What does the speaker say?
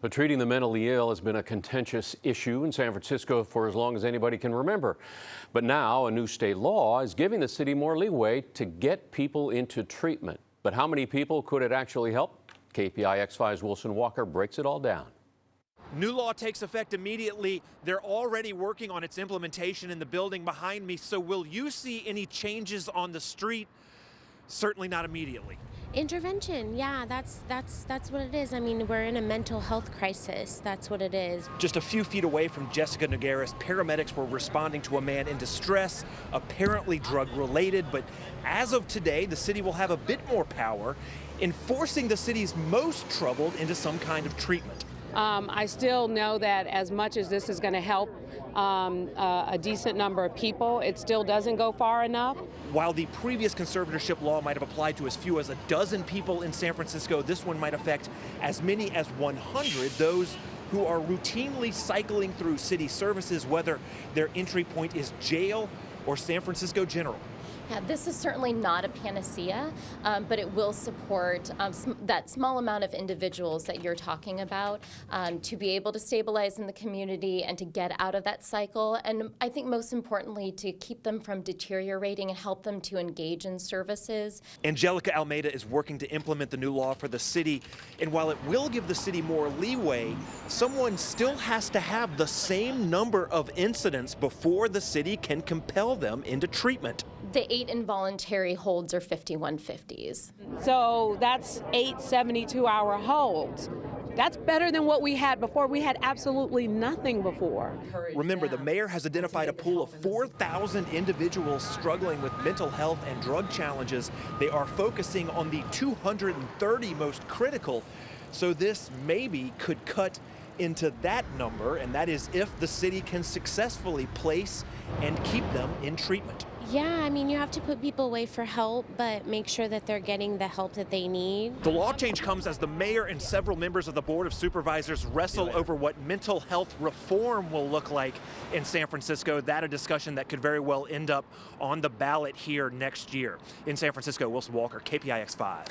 But treating the mentally ill has been a contentious issue in San Francisco for as long as anybody can remember. But now a new state law is giving the city more leeway to get people into treatment. But how many people could it actually help? KPIX5's Wilson Walker breaks it all down. New law takes effect immediately. They're already working on its implementation in the building behind me. So will you see any changes on the street? Certainly not immediately. Intervention, yeah, that's what it is. I mean, we're in a mental health crisis. That's what it is. Just a few feet away from Jessica Nogueras, paramedics were responding to a man in distress, apparently drug-related. But as of today, the city will have a bit more power in forcing the city's most troubled into some kind of treatment. I still know that as much as this is going to help a decent number of people, it still doesn't go far enough. While the previous conservatorship law might have applied to as few as a dozen people in San Francisco, this one might affect as many as 100, those who are routinely cycling through city services, whether their entry point is jail or San Francisco General. Yeah, this is certainly not a panacea, but it will support that small amount of individuals that you're talking about to be able to stabilize in the community and to get out of that cycle. And I think most importantly, to keep them from deteriorating and help them to engage in services. Angelica Almeida is working to implement the new law for the city. And while it will give the city more leeway, someone still has to have the same number of incidents before the city can compel them into treatment. The 8 involuntary holds are 5150s. So that's 8 72-hour holds. That's better than what we had before. We had absolutely nothing before. Remember, the mayor has identified a pool of 4,000 individuals struggling with mental health and drug challenges. They are focusing on the 230 most critical. So this maybe could cut into that number, and that is if the city can successfully place and keep them in treatment. Yeah, I mean, you have to put people away for help, but make sure that they're getting the help that they need. The law change comes as the mayor and several members of the Board of Supervisors wrestle over what mental health reform will look like in San Francisco. That a discussion that could very well end up on the ballot here next year. In San Francisco, Wilson Walker, KPIX5.